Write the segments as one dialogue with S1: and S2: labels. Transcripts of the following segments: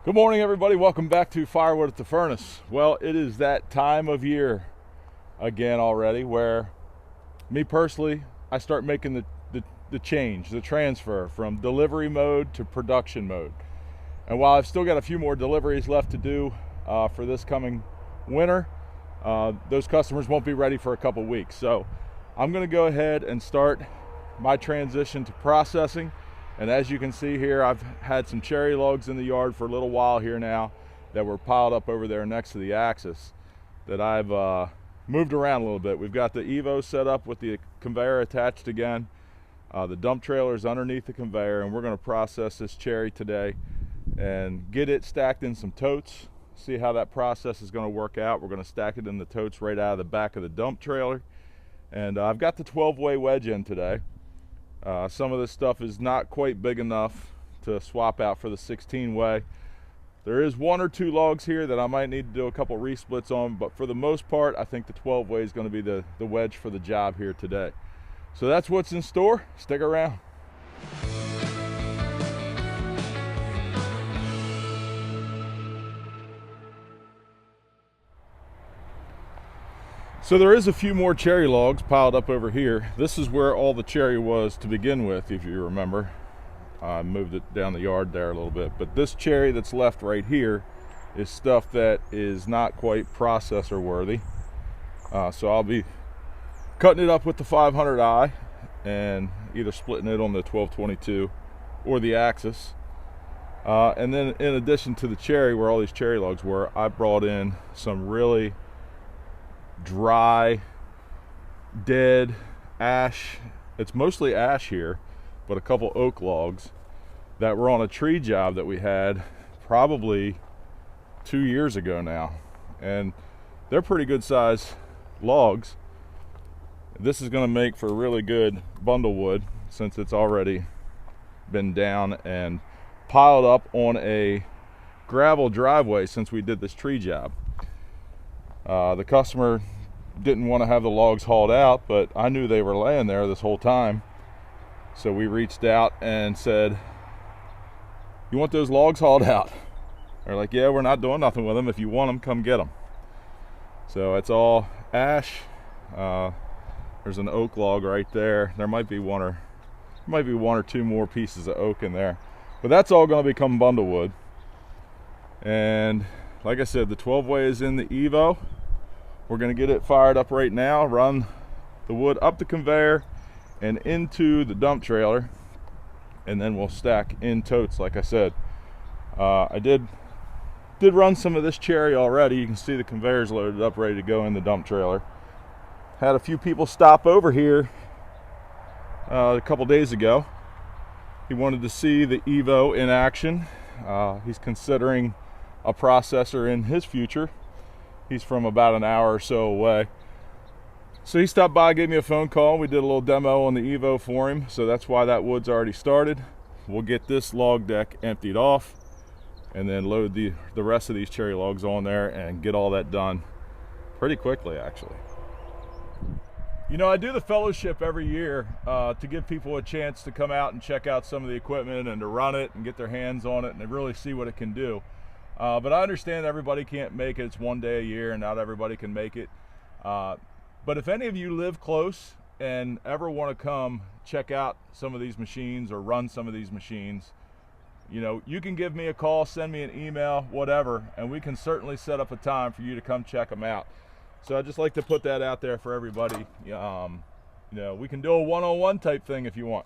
S1: Good morning, everybody. Welcome back to Firewood at the Furnace. Well, it is that time of year again already where me personally, I start making the change, the transfer from delivery mode to production mode. And while I've still got a few more deliveries left to do for this coming winter, those customers won't be ready for a couple weeks. So I'm going to go ahead and start my transition to processing. And as you can see here, I've had some cherry logs in the yard for a little while here now that were piled up over there next to the axis that I've moved around a little bit. We've got the EVO set up with the conveyor attached again. The dump trailer is underneath the conveyor, and we're going to process this cherry today and get it stacked in some totes. See how that process is going to work out. We're going to stack it in the totes right out of the back of the dump trailer. And I've got the 12-way wedge in today. Some of this stuff is not quite big enough to swap out for the 16-way. There is one or two logs here that I might need to do a couple resplits on, but for the most part, I think the 12-way is going to be the wedge for the job here today. So that's what's in store. Stick around. So there is a few more cherry logs piled up over here. This is where all the cherry was to begin with, if you remember. I moved it down the yard there a little bit, but this cherry that's left right here is stuff that is not quite processor worthy. So I'll be cutting it up with the 500i and either splitting it on the 1222 or the axis. And then in addition to the cherry, where all these cherry logs were, I brought in some really dry, dead ash. It's mostly ash here, but a couple oak logs that were on a tree job that we had probably 2 years ago now, and they're pretty good size logs. This is going to make for really good bundle wood since it's already been down and piled up on a gravel driveway since we did this tree job. The customer didn't want to have the logs hauled out, but I knew they were laying there this whole time. So we reached out and said, "You want those logs hauled out?" They're like, "Yeah, we're not doing nothing with them. If you want them, come get them." So it's all ash. There's an oak log right there. There might be one or two more pieces of oak in there, but that's all going to become bundle wood. And like I said, the 12-way is in the EVO. We're going to get it fired up right now, run the wood up the conveyor and into the dump trailer, and then we'll stack in totes like I said. I did run some of this cherry already. You can see the conveyor's loaded up, ready to go in the dump trailer. Had a few people stop over here a couple days ago. He wanted to see the EVO in action. He's considering a processor in his future. He's from about an hour or so away. So he stopped by, gave me a phone call. We did a little demo on the EVO for him. So that's why that wood's already started. We'll get this log deck emptied off and then load the rest of these cherry logs on there and get all that done pretty quickly, actually. You know, I do the fellowship every year to give people a chance to come out and check out some of the equipment and to run it and get their hands on it and to really see what it can do. But I understand everybody can't make it. It's one day a year and not everybody can make it. But if any of you live close and ever want to come check out some of these machines or run some of these machines, you know, you can give me a call, send me an email, whatever, and we can certainly set up a time for you to come check them out. So I just like to put that out there for everybody. You know, we can do a one-on-one type thing if you want.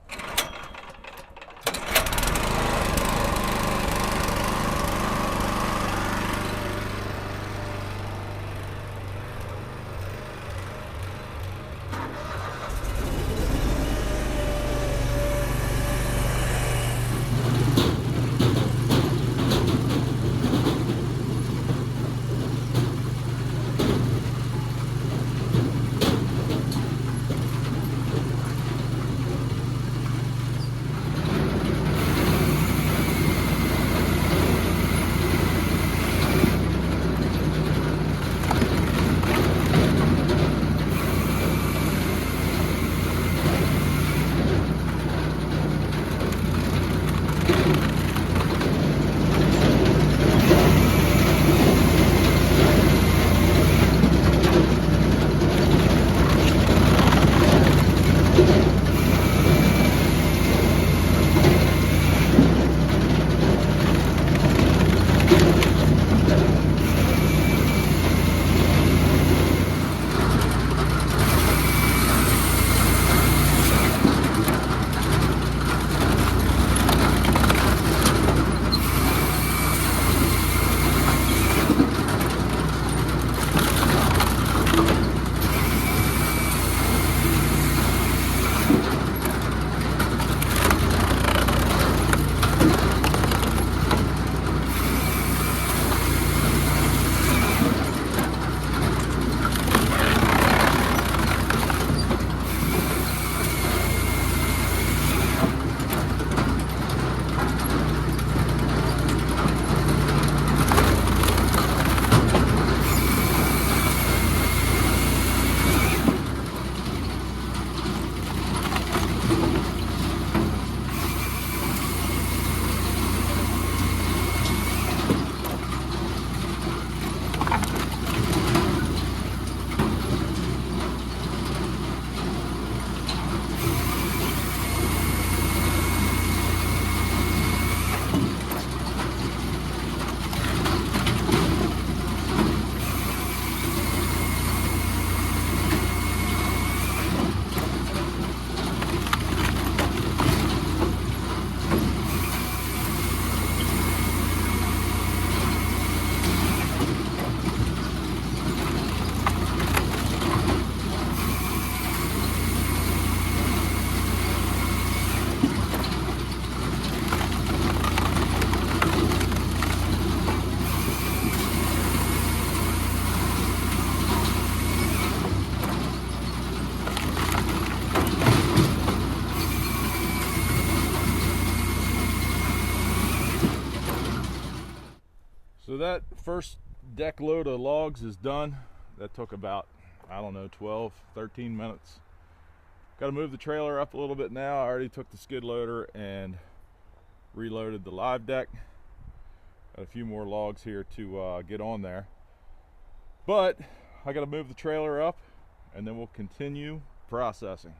S1: So that first deck load of logs is done. That took about, I don't know, 12, 13 minutes. Got to move the trailer up a little bit now. I already took the skid loader and reloaded the live deck. Got a few more logs here to get on there. But I got to move the trailer up and then we'll continue processing.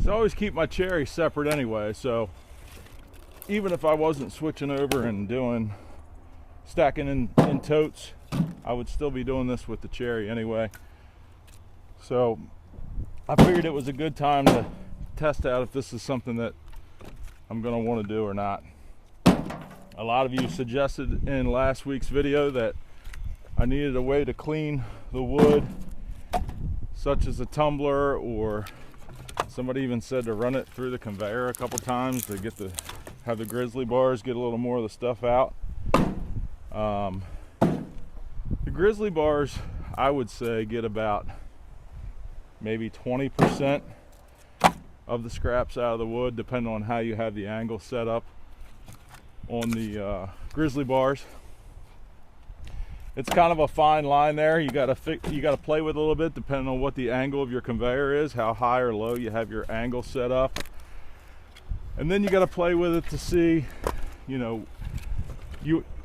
S1: I always keep my cherry separate anyway, so even if I wasn't switching over and doing stacking in totes, I would still be doing this with the cherry anyway. So I figured it was a good time to test out if this is something that I'm going to want to do or not. A lot of you suggested in last week's video that I needed a way to clean the wood, such as a tumbler, or somebody even said to run it through the conveyor a couple times to get have the grizzly bars get a little more of the stuff out. The grizzly bars, I would say, get about maybe 20% of the scraps out of the wood, depending on how you have the angle set up on the grizzly bars. It's kind of a fine line there. You gotta play with it a little bit, depending on what the angle of your conveyor is, how high or low you have your angle set up. And then you gotta play with it to see,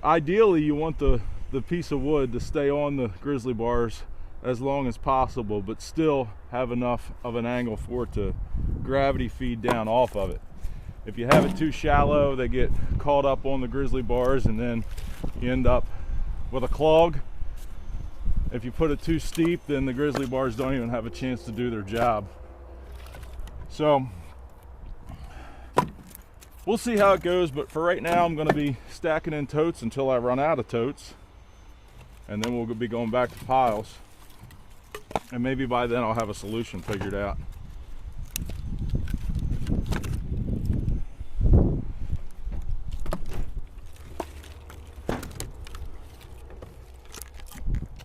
S1: ideally you want the piece of wood to stay on the grizzly bars as long as possible, but still have enough of an angle for it to gravity feed down off of it. If you have it too shallow, they get caught up on the grizzly bars and then you end up with a clog. If you put it too steep, then the grizzly bars don't even have a chance to do their job. So we'll see how it goes, but for right now I'm going to be stacking in totes until I run out of totes, and then we'll be going back to piles, and maybe by then I'll have a solution figured out.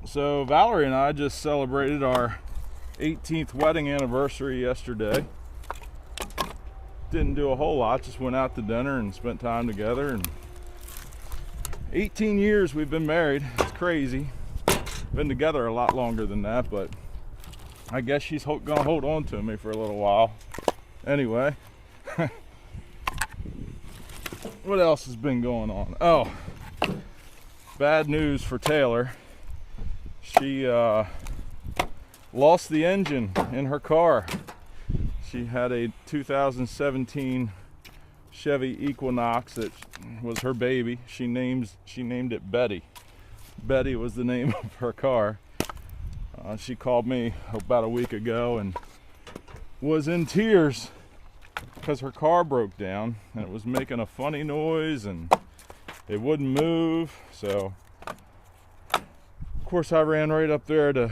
S1: So Valerie and I just celebrated our 18th wedding anniversary yesterday. Didn't do a whole lot, just went out to dinner and spent time together. And 18 years we've been married. It's crazy. Been together a lot longer than that, but I guess she's gonna hold on to me for a little while. Anyway, what else has been going on? Oh, bad news for Taylor. She lost the engine in her car. She had a 2017 Chevy Equinox that was her baby. She named it Betty. Betty was the name of her car. She called me about a week ago and was in tears because her car broke down and it was making a funny noise and it wouldn't move. So of course I ran right up there to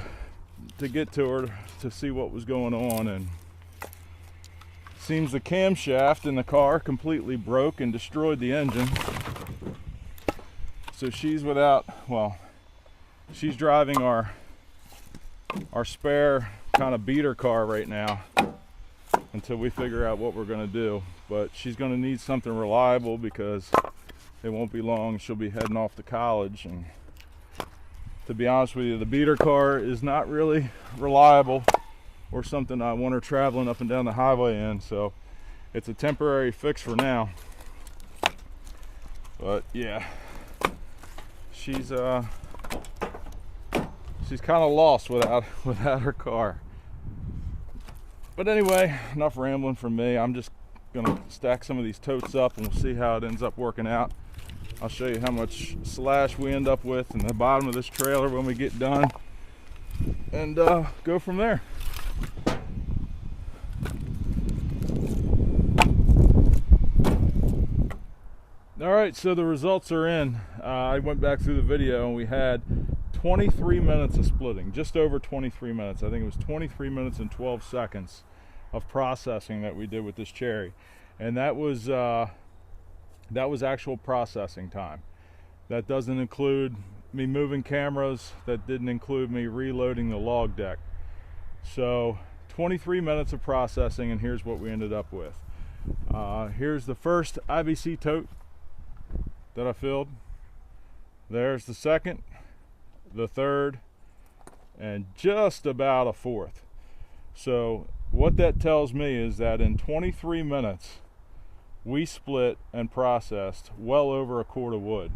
S1: get to her to see what was going on, and seems the camshaft in the car completely broke and destroyed the engine. So she's without, well, she's driving our spare kind of beater car right now until we figure out what we're going to do. But she's going to need something reliable because it won't be long she'll be heading off to college, and to be honest with you, the beater car is not really reliable or something I want her traveling up and down the highway in, so it's a temporary fix for now. But yeah, she's kind of lost without her car. But anyway, enough rambling from me. I'm just gonna stack some of these totes up and we'll see how it ends up working out. I'll show you how much slash we end up with in the bottom of this trailer when we get done, and go from there. All right, so the results are in. I went back through the video and we had 23 minutes of splitting, just over 23 minutes. I think it was 23 minutes and 12 seconds of processing that we did with this cherry, and that was actual processing time. That doesn't include me moving cameras. That didn't include me reloading the log deck. So 23 minutes of processing, and here's what we ended up with. Here's the first IBC tote that I filled. There's the second, the third, and just about a fourth. So what that tells me is that in 23 minutes we split and processed well over a quart of wood.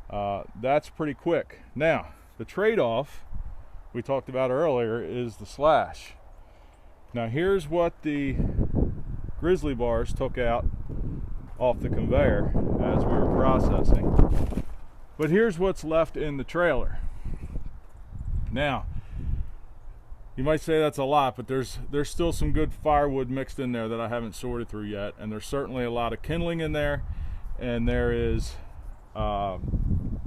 S1: That's pretty quick. Now, the trade-off we talked about earlier is the slash. Now here's what the grizzly bars took out off the conveyor as we were processing. But here's what's left in the trailer. Now, you might say that's a lot, but there's still some good firewood mixed in there that I haven't sorted through yet, and there's certainly a lot of kindling in there, and there is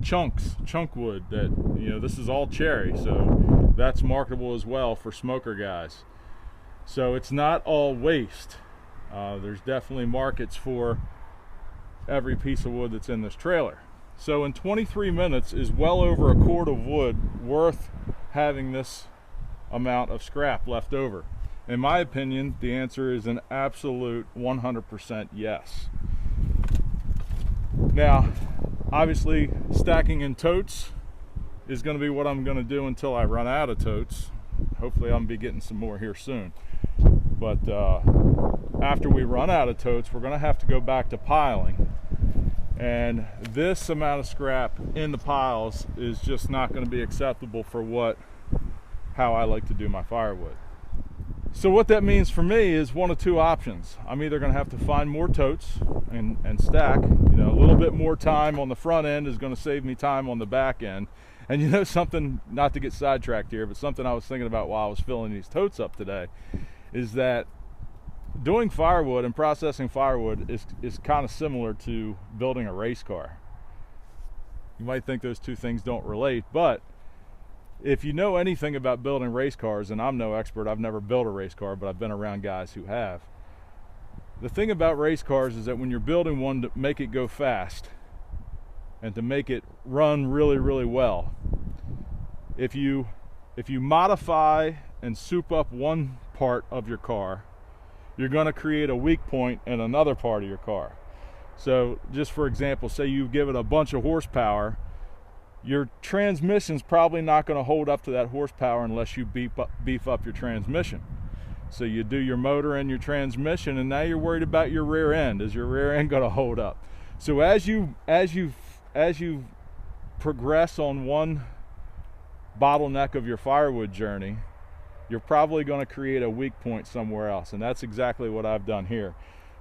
S1: chunk wood that, you know, this is all cherry, so that's marketable as well for smoker guys. So it's not all waste. There's definitely markets for every piece of wood that's in this trailer. So in 23 minutes is well over a quart of wood worth having this amount of scrap left over. In my opinion, the answer is an absolute 100% yes. Now, obviously, stacking in totes is going to be what I'm going to do until I run out of totes. Hopefully, I'm going to be getting some more here soon. But after we run out of totes, we're going to have to go back to piling. And this amount of scrap in the piles is just not going to be acceptable for how I like to do my firewood. So what that means for me is one of two options. I'm either going to have to find more totes and stack. You know, a little bit more time on the front end is going to save me time on the back end. And you know something, not to get sidetracked here, but something I was thinking about while I was filling these totes up today is that doing firewood and processing firewood is kind of similar to building a race car. You might think those two things don't relate, but if you know anything about building race cars, and I'm no expert, I've never built a race car, but I've been around guys who have. The thing about race cars is that when you're building one to make it go fast and to make it run really, really well, if you modify and soup up one part of your car, you're going to create a weak point in another part of your car. So just for example, say you give it a bunch of horsepower your transmission's probably not going to hold up to that horsepower unless you beef up your transmission. So you do your motor and your transmission, and now you're worried about your rear end. Is your rear end going to hold up? So as you progress on one bottleneck of your firewood journey, you're probably going to create a weak point somewhere else, and that's exactly what I've done here.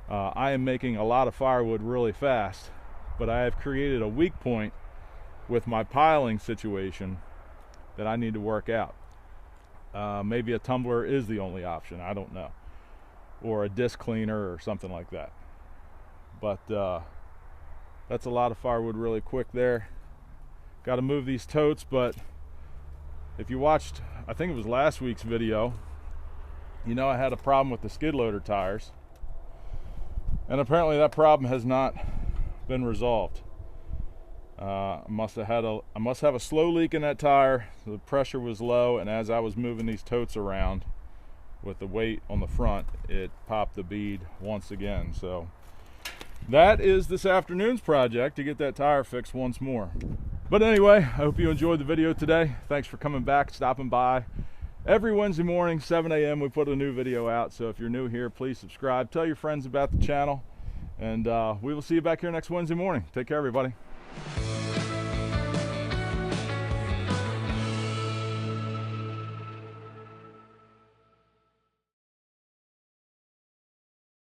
S1: I am making a lot of firewood really fast, but I have created a weak point with my piling situation that I need to work out. Maybe a tumbler is the only option, I don't know, or a disc cleaner or something like that. But that's a lot of firewood really quick there. Got to move these totes, but if you watched, I think it was last week's video, you know I had a problem with the skid loader tires, and apparently that problem has not been resolved. I must have a slow leak in that tire. The pressure was low, and as I was moving these totes around with the weight on the front, it popped the bead once again. So that is this afternoon's project, to get that tire fixed once more. But anyway, I hope you enjoyed the video today. Thanks for coming back, stopping by. Every Wednesday morning, 7 a.m. we put a new video out. So if you're new here, please subscribe, tell your friends about the channel, and we will see you back here next Wednesday morning. Take care, everybody.